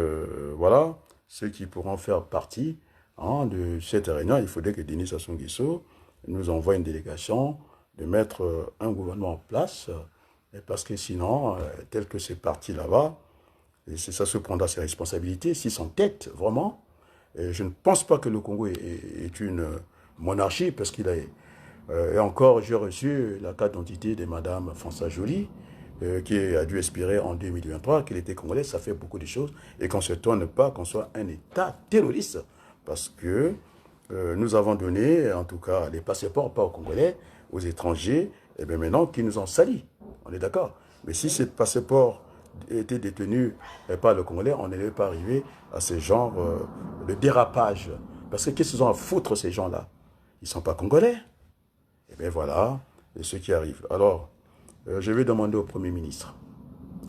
voilà, ceux qui pourront faire partie de cette réunion, il faudrait que Denis Sassou Nguesso nous envoie une délégation de mettre un gouvernement en place. Parce que sinon, tel que c'est parti là-bas, ça se prendra ses responsabilités, s'ils sont tête, vraiment. Et je ne pense pas que le Congo est une monarchie, parce qu'il a... et encore, j'ai reçu la carte d'identité de Madame Françoise Joly, qui a dû expirer en 2023, qu'elle était congolaise. Ça fait beaucoup de choses. Et qu'on ne se tourne pas, qu'on soit un État terroriste. Parce que nous avons donné, en tout cas, les passeports, pas aux Congolais, aux étrangers, et bien maintenant, qui nous ont salis. On est d'accord. Mais si ces passeports étaient détenus par le Congolais, on n'allait pas arriver à ce genre de dérapage. Parce que qu'est-ce qu'ils ont à foutre, ces gens-là? Ils ne sont pas Congolais. Et bien voilà, c'est ce qui arrive. Alors, je vais demander au Premier ministre,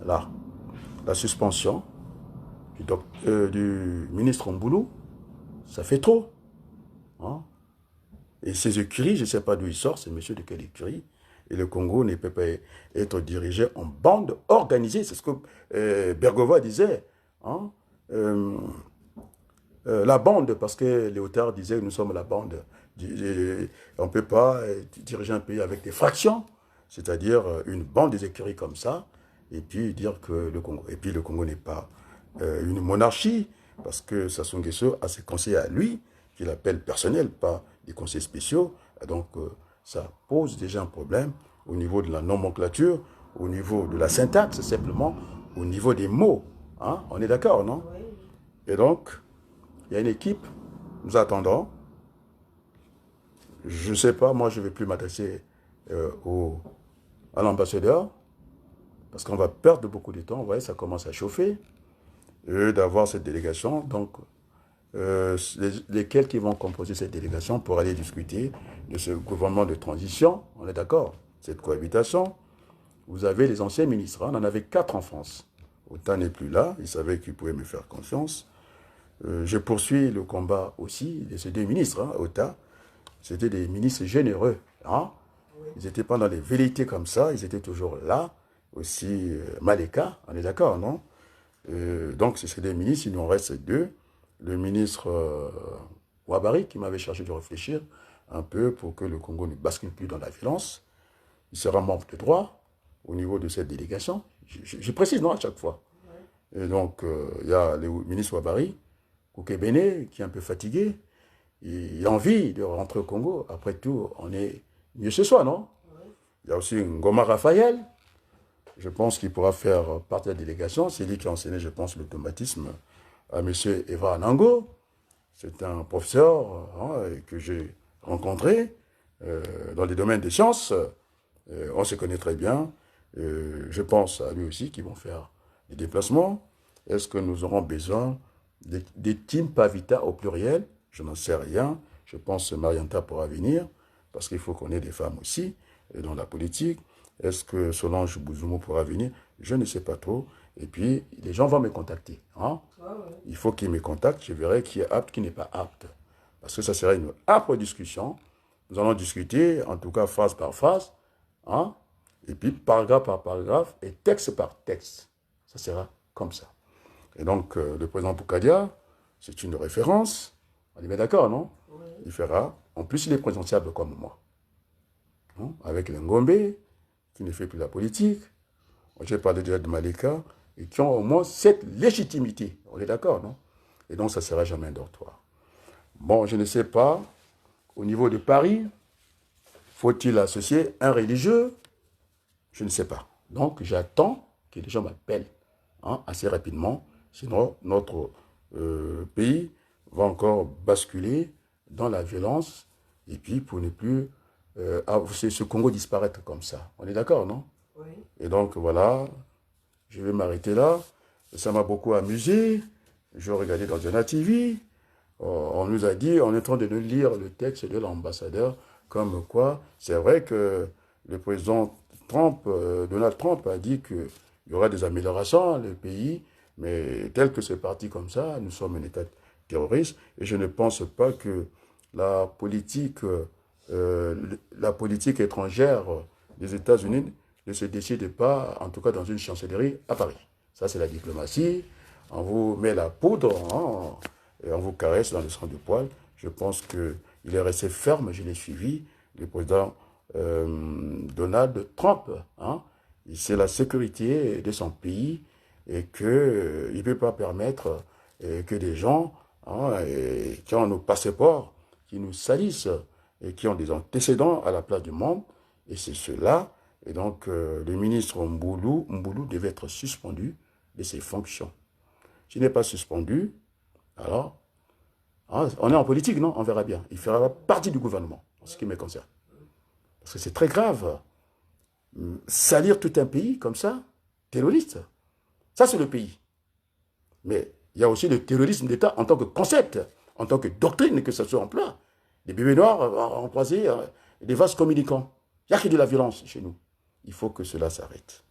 là, la suspension du ministre Mboulou, ça fait trop. Hein? Et ces écuries, je ne sais pas d'où il sort, c'est monsieur de quelle écurie. Et le Congo ne peut pas être dirigé en bande organisée. C'est ce que Bergova disait. Hein? La bande, parce que Léotard disait que nous sommes la bande. On ne peut pas diriger un pays avec des fractions, c'est-à-dire une bande des écuries comme ça, et puis dire que le Congo, et puis le Congo n'est pas une monarchie, parce que Sassou Nguesso a ses conseillers à lui, qu'il appelle personnels, pas des conseils spéciaux. Donc ça pose déjà un problème au niveau de la nomenclature, au niveau de la syntaxe, simplement, au niveau des mots. Hein? On est d'accord, non? Et donc, il y a une équipe, nous attendons. Je ne sais pas, moi je ne vais plus m'adresser à l'ambassadeur, parce qu'on va perdre beaucoup de temps. Vous voyez, ça commence à chauffer, d'avoir cette délégation. Donc, lesquels qui vont composer cette délégation pour aller discuter de ce gouvernement de transition, on est d'accord, cette cohabitation. Vous avez les anciens ministres, on en avait 4 en France. Ota n'est plus là, il savait qu'il pouvait me faire confiance. Je poursuis le combat aussi de ces 2 ministres, Ota. C'était des ministres généreux. Hein? Ils n'étaient pas dans les velléités comme ça, ils étaient toujours là. Aussi, Maleka, on est d'accord, non? Donc, c'est des ministres, il nous en reste 2. Le ministre Ouabari, qui m'avait chargé de réfléchir un peu pour que le Congo ne bascule plus dans la violence. Il sera membre de droit au niveau de cette délégation. Je précise, non, à chaque fois. Et donc, il y a le ministre Ouabari, Koukebene, qui est un peu fatigué. Il a envie de rentrer au Congo. Après tout, on est mieux ce soir, non? Il y a aussi Ngoma Raphaël. Je pense qu'il pourra faire partie de la délégation. C'est lui qui a enseigné, je pense, l'automatisme à M. Eva Anango. C'est un professeur que j'ai rencontré dans les domaines des sciences. On se connaît très bien. Je pense à lui aussi qui vont faire des déplacements. Est-ce que nous aurons besoin des teams Pavita au pluriel? Je n'en sais rien. Je pense que Marianta pourra venir, parce qu'il faut qu'on ait des femmes aussi dans la politique. Est-ce que Solange Bouzoumo pourra venir? Je ne sais pas trop. Et puis, les gens vont me contacter. Hein? Il faut qu'ils me contactent. Je verrai qui est apte, qui n'est pas apte. Parce que ça sera une âpre discussion. Nous allons discuter, en tout cas, phrase par phrase. Hein? Et puis, paragraphe par paragraphe et texte par texte. Ça sera comme ça. Et donc, le président Boukadia, c'est une référence. On est bien d'accord, non? Il fera En plus, il est présentable comme moi. Hein, avec le Ngombe, qui ne fait plus la politique. J'ai parlé déjà de Malika, et qui ont au moins cette légitimité. On est d'accord, non? Et donc, ça ne sera jamais un dortoir. Bon, je ne sais pas, au niveau de Paris, faut-il associer un religieux? Je ne sais pas. Donc, j'attends que les gens m'appellent hein, assez rapidement. Sinon, notre pays va encore basculer dans la violence. Et puis, pour ne plus... ce Congo disparaître comme ça. On est d'accord, non? Oui. Et donc, voilà, je vais m'arrêter là. Ça m'a beaucoup amusé. Je regardais dans un TV. On nous a dit, on est en train de nous lire le texte de l'ambassadeur, comme quoi, c'est vrai que le président Trump, Donald Trump a dit qu'il y aura des améliorations dans le pays, mais tel que c'est parti comme ça, nous sommes un État terroriste, et je ne pense pas que la politique, la politique étrangère des États-Unis ne se décide pas, en tout cas dans une chancellerie à Paris. Ça, c'est la diplomatie. On vous met la poudre, hein, et on vous caresse dans le sang du poil. Je pense qu'il est resté ferme, je l'ai suivi, le président Donald Trump. Hein. C'est la sécurité de son pays et qu'il ne peut pas permettre que des gens hein, qui ont nos passeports, qui nous salissent et qui ont des antécédents à la place du monde. Et c'est cela. Et donc, le ministre Mboulou devait être suspendu de ses fonctions. S'il n'est pas suspendu, alors, hein, on est en politique, non? On verra bien. Il fera partie du gouvernement, en ce qui me concerne. Parce que c'est très grave. Salir tout un pays comme ça, terroriste, ça c'est le pays. Mais il y a aussi le terrorisme d'État en tant que concept, en tant que doctrine que ça soit en place. Les bébés noirs ont croisé des vases communicants. Il n'y a que de la violence chez nous. Il faut que cela s'arrête.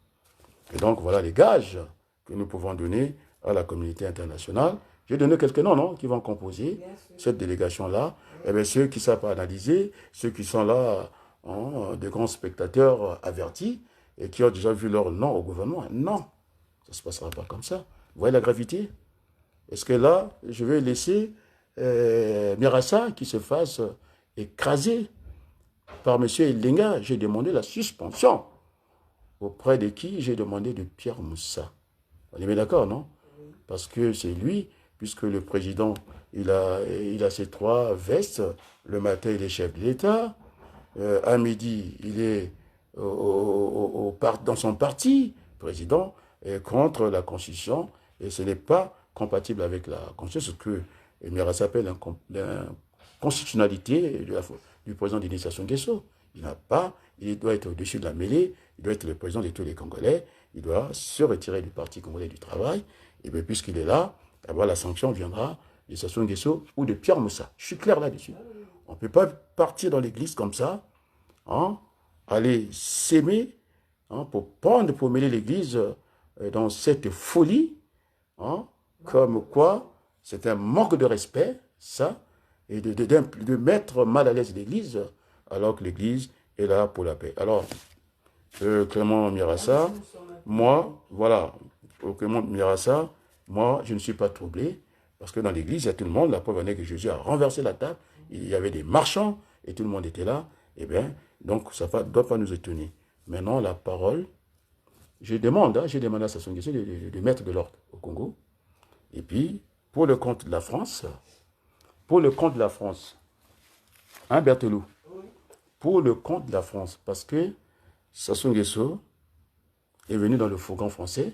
Et donc voilà les gages que nous pouvons donner à la communauté internationale. J'ai donné quelques noms non, qui vont composer cette délégation-là. Et bien ceux qui savent analyser, ceux qui sont là, hein, des grands spectateurs avertis et qui ont déjà vu leur nom au gouvernement. Non, ça ne se passera pas comme ça. Vous voyez la gravité? Est-ce que là, je vais laisser Mirassa qui se fasse écraser par M. Elenga? J'ai demandé la suspension. Auprès de qui? J'ai demandé de Pierre Moussa. On est bien d'accord, non? Parce que c'est lui, puisque le président, il a ses 3 vestes. Le matin, il est chef de l'État. À midi, il est dans son parti, président, contre la Constitution. Et ce n'est pas compatible avec la Constitution, ce que Mira s'appelle l'inconstitutionnalité du président de l'initiation Nguesso. Il doit être au-dessus de la mêlée, il doit être le président de tous les Congolais, il doit se retirer du Parti congolais du travail, et bien puisqu'il est là, alors la sanction viendra de Sassou Nguesso ou de Pierre Moussa. Je suis clair là-dessus. On ne peut pas partir dans l'église comme ça, hein, aller s'aimer, hein, pour mêler l'église dans cette folie, hein, comme quoi c'est un manque de respect, ça, et de mettre mal à l'aise l'église, alors que l'église est là pour la paix. Alors, Clément Mirassa, moi, voilà, Clément Mirassa, moi, je ne suis pas troublé, parce que dans l'église, il y a tout le monde. La preuve en est que Jésus a renversé la table, il y avait des marchands, et tout le monde était là. Eh bien, donc, ça ne doit pas nous étonner. Maintenant, la parole, j'ai demandé à Sassou Nguesso de mettre de l'ordre au Congo. Et puis, pour le compte de la France, hein, Berthelou, pour le compte de la France, parce que Sassou Nguesso est venu dans le fourgon français,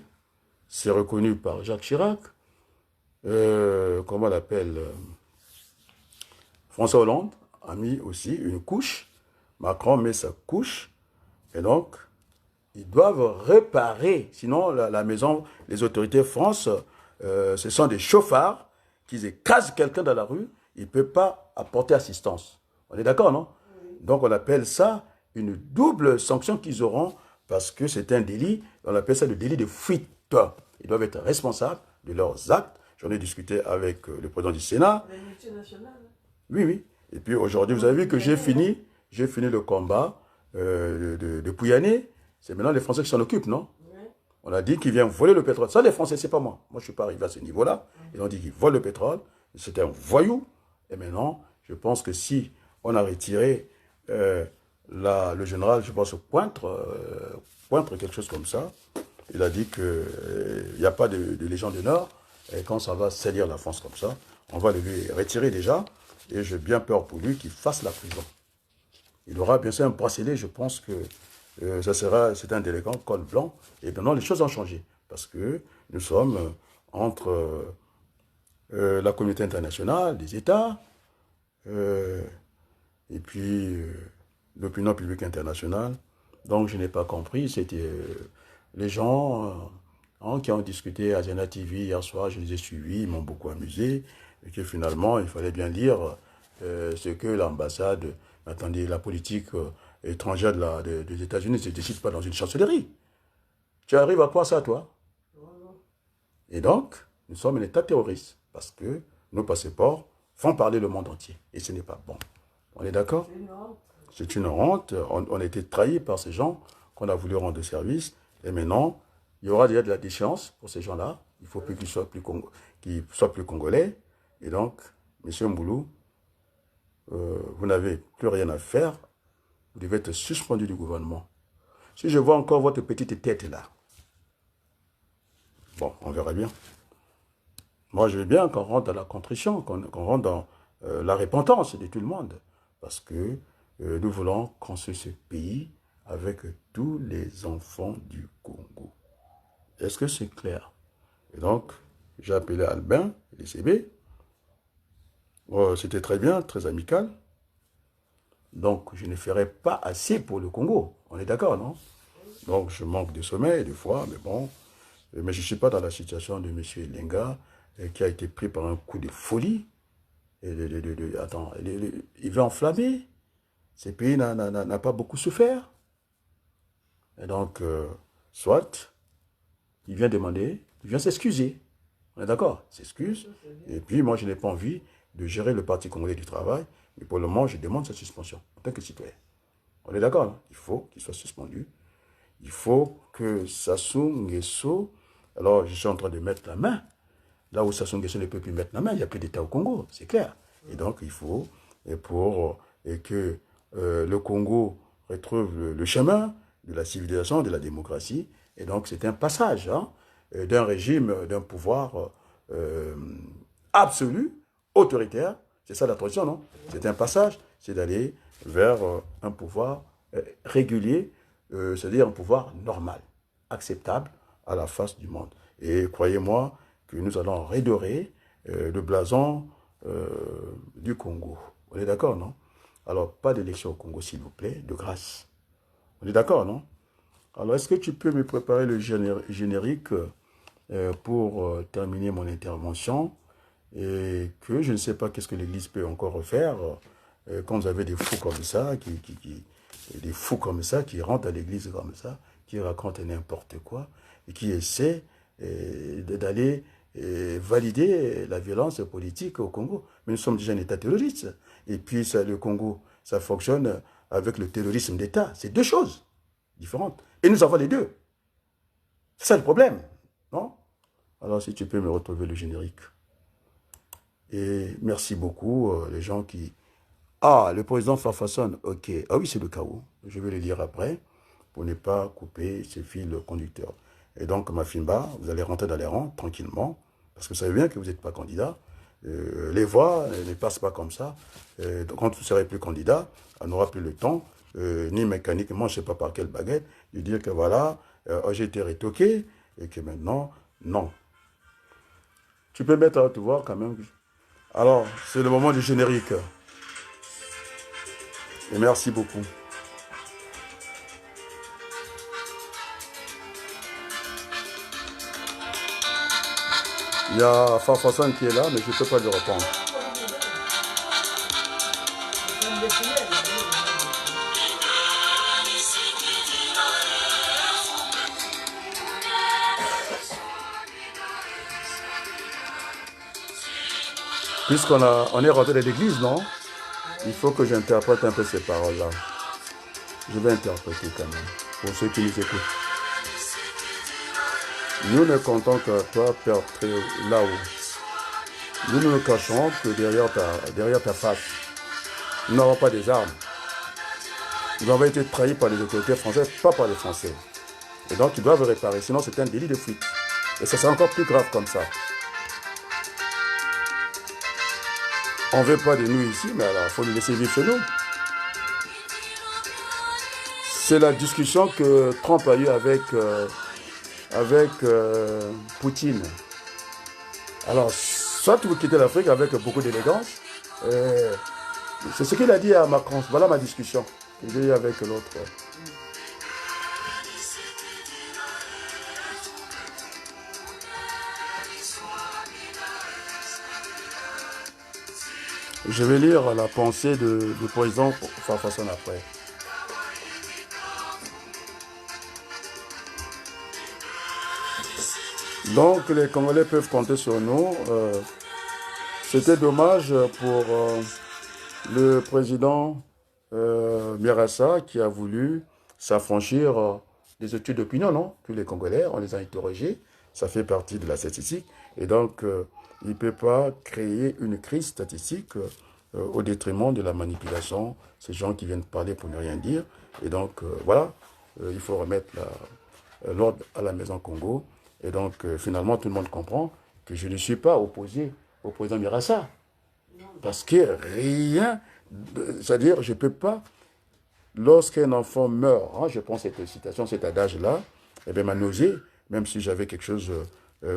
c'est reconnu par Jacques Chirac, comment on l'appelle, François Hollande a mis aussi une couche, Macron met sa couche, et donc, ils doivent réparer, sinon la maison, les autorités France, ce sont des chauffards, qu'ils écrasent quelqu'un dans la rue, il ne peut pas apporter assistance. On est d'accord, non? Donc on appelle ça une double sanction qu'ils auront parce que c'est un délit, on appelle ça le délit de fuite. Ils doivent être responsables de leurs actes. J'en ai discuté avec le président du Sénat. L'unité nationale. Oui, oui. Et puis aujourd'hui, vous avez vu que j'ai fini le combat de Pouyanné. C'est maintenant les Français qui s'en occupent, non? On a dit qu'ils viennent voler le pétrole. Ça, les Français, c'est pas moi. Moi, je ne suis pas arrivé à ce niveau-là. Ils ont dit qu'ils volent le pétrole. C'est un voyou. Et maintenant, je pense que si on a retiré le général, je pense, Pointre, quelque chose comme ça. Il a dit qu'il n'y a pas de Légion d'honneur, et quand ça va salir la France comme ça, on va le lui retirer déjà, et j'ai bien peur pour lui qu'il fasse la prison. Il aura bien sûr un bracelet, je pense que c'est un délinquant col blanc, et maintenant les choses ont changé, parce que nous sommes entre la communauté internationale, les États, euh, et puis l'opinion publique internationale. Donc je n'ai pas compris, c'était les gens qui ont discuté à Zena TV hier soir, je les ai suivis, ils m'ont beaucoup amusé, et que finalement il fallait bien lire ce que l'ambassade, attendez, la politique étrangère des États-Unis ne se décide pas dans une chancellerie. Tu arrives à quoi ça, toi? Et donc, nous sommes un État terroriste, parce que nos passeports font parler le monde entier, et ce n'est pas bon. On est d'accord? C'est une honte. On a été trahis par ces gens qu'on a voulu rendre service. Et maintenant, il y aura déjà de la déchéance pour ces gens-là. Il faut plus qu'ils soient plus congolais. Et donc, M. Mboulou, vous n'avez plus rien à faire. Vous devez être suspendu du gouvernement. Si je vois encore votre petite tête là, bon, on verra bien. Moi, je veux bien qu'on rentre dans la contrition, qu'on rentre dans la repentance de tout le monde. Parce que nous voulons construire ce pays avec tous les enfants du Congo. Est-ce que c'est clair? Et donc, j'ai appelé Albin, les CB. Oh, c'était très bien, très amical. Donc, je ne ferai pas assez pour le Congo. On est d'accord, non? Donc, je manque de sommeil des fois, mais bon. Mais je ne suis pas dans la situation de M. Lenga, qui a été pris par un coup de folie. Attends, il veut enflammer. Ce pays n'a pas beaucoup souffert. Et donc, soit, il vient demander, il vient s'excuser. On est d'accord? S'excuse. Et puis, moi, je n'ai pas envie de gérer le Parti congolais du travail. Mais pour le moment, je demande sa suspension en tant que citoyen. On est d'accord, hein? Il faut qu'il soit suspendu. Il faut que Sassou Nguesso... Alors, je suis en train de mettre la main. Là où Sassou Nguesso ne peut plus mettre la main, il n'y a plus d'État au Congo, c'est clair. Et donc, il faut, que le Congo retrouve le chemin de la civilisation, de la démocratie. Et donc, c'est un passage d'un régime, d'un pouvoir absolu, autoritaire. C'est ça la transition, non? C'est un passage, c'est d'aller vers un pouvoir régulier, c'est-à-dire un pouvoir normal, acceptable à la face du monde. Et croyez-moi que nous allons redorer le blason du Congo. On est d'accord, non? Alors, pas d'élection au Congo, s'il vous plaît, de grâce. On est d'accord, non? Alors, est-ce que tu peux me préparer le générique pour terminer mon intervention? Et que je ne sais pas qu'est-ce que l'Église peut encore refaire quand vous avez des fous comme ça, des fous comme ça qui rentrent à l'Église comme ça, qui racontent n'importe quoi et qui essaient d'aller valider la violence politique au Congo. Mais nous sommes déjà un État terroriste. Et puis le Congo, ça fonctionne avec le terrorisme d'État. C'est deux choses différentes. Et nous avons les deux. C'est ça le problème, non? Alors si tu peux me retrouver le générique. Et merci beaucoup, les gens qui... Ah, le président Farfasson, ok. Ah oui, c'est le chaos. Je vais le lire après, pour ne pas couper ce fil conducteur. Et donc, Mafimba, vous allez rentrer dans les rangs, tranquillement, parce que vous savez bien que vous n'êtes pas candidat. Les voix ne passent pas comme ça. Donc, quand vous ne serez plus candidat, on n'aura plus le temps, ni mécaniquement, je ne sais pas par quelle baguette, de dire que voilà, j'ai été retoqué, et que maintenant, non. Tu peux mettre à te voir quand même. Alors, c'est le moment du générique. Et merci beaucoup. Il y a Farfasson qui est là, mais je ne peux pas lui répondre. On est rentré dans l'église, non? Il faut que j'interprète un peu ces paroles-là. Je vais interpréter quand même, pour ceux qui nous écoutent. Nous ne comptons que toi, Père très là-haut. Nous ne nous cachons que derrière ta face. Nous n'avons pas des armes. Nous avons été trahis par les autorités françaises, pas par les Français. Et donc, ils doivent réparer, sinon c'est un délit de fuite. Et ça sera encore plus grave comme ça. On ne veut pas de nous ici, mais alors il faut nous laisser vivre chez nous. C'est la discussion que Trump a eue avec Poutine. Alors, soit vous quittez l'Afrique avec beaucoup d'élégance, c'est ce qu'il a dit à Macron. Voilà ma discussion que j'ai eue avec l'autre. Je vais lire la pensée du président Fafason après. Donc les Congolais peuvent compter sur nous. C'était dommage pour le président Mirassa qui a voulu s'affranchir des études d'opinion, non? Tous les Congolais, on les a interrogés. Ça fait partie de la statistique. Et donc, il ne peut pas créer une crise statistique au détriment de la manipulation. Ces gens qui viennent parler pour ne rien dire. Et donc, voilà, il faut remettre l'ordre à la maison Congo. Et donc, finalement, tout le monde comprend que je ne suis pas opposé au président Mirassa. Parce que rien, c'est-à-dire, je ne peux pas, lorsqu'un enfant meurt, hein, je prends cette citation, cet adage-là, eh bien, ma nausée, même si j'avais quelque chose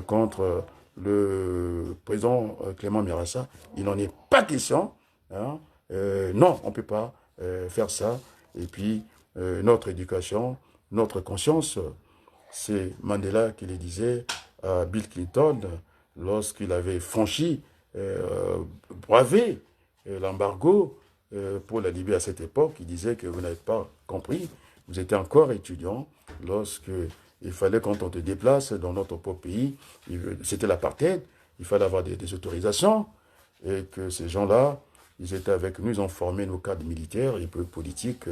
contre le président Clément Mirassa, il n'en est pas question. Hein, non, on ne peut pas faire ça. Et puis, notre éducation, notre conscience, c'est Mandela qui le disait à Bill Clinton lorsqu'il avait franchi, bravé l'embargo pour la Libye à cette époque. Il disait que vous n'avez pas compris, vous étiez encore étudiant lorsque il fallait, quand on te déplace dans notre propre pays, c'était l'apartheid, il fallait avoir des autorisations et que ces gens-là, ils étaient avec nous, ils ont formé nos cadres militaires et politiques,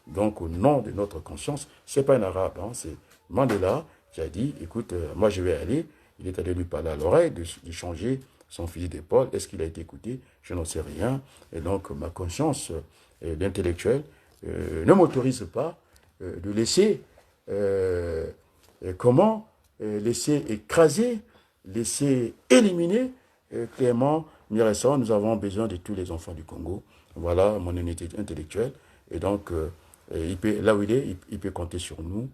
donc au nom de notre conscience. C'est pas un arabe, hein, c'est Mandela qui a dit, écoute, moi je vais aller. Il est allé lui parler à l'oreille de changer son fusil d'épaule. Est-ce qu'il a été écouté? Je n'en sais rien. Et donc ma conscience d'intellectuel ne m'autorise pas de laisser, laisser écraser, laisser éliminer Clément Mirassa. Nous avons besoin de tous les enfants du Congo. Voilà mon unité intellectuelle. Et donc, là où il est, il peut compter sur nous.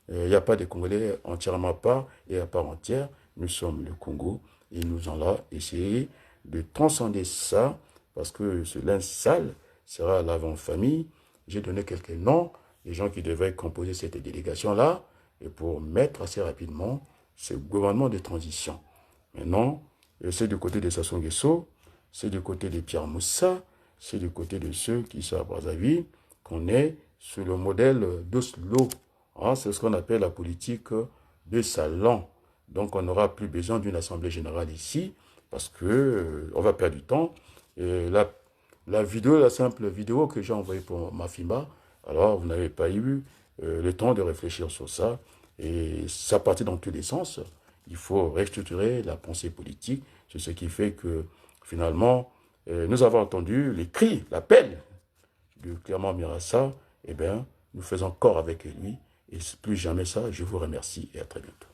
Il n'y a pas de Congolais entièrement à part et à part entière. Nous sommes le Congo et nous allons essayer de transcender ça parce que ce linge sale sera l'avant-famille. J'ai donné quelques noms des gens qui devaient composer cette délégation-là et pour mettre assez rapidement ce gouvernement de transition. Maintenant, c'est du côté de Sassou Nguesso, c'est du côté de Pierre Moussa, c'est du côté de ceux qui sont à Brazzaville qu'on est sur le modèle d'Oslo. Hein, c'est ce qu'on appelle la politique de salon. Donc, on n'aura plus besoin d'une assemblée générale ici parce que on va perdre du temps. Et la vidéo, la simple vidéo que j'ai envoyée pour Mafimba, alors vous n'avez pas eu le temps de réfléchir sur ça. Et ça partit dans tous les sens. Il faut restructurer la pensée politique. C'est ce qui fait que, finalement, nous avons entendu les cris, l'appel de Clément Mirassa. Eh bien, nous faisons corps avec lui. Et plus jamais ça, je vous remercie et à très bientôt.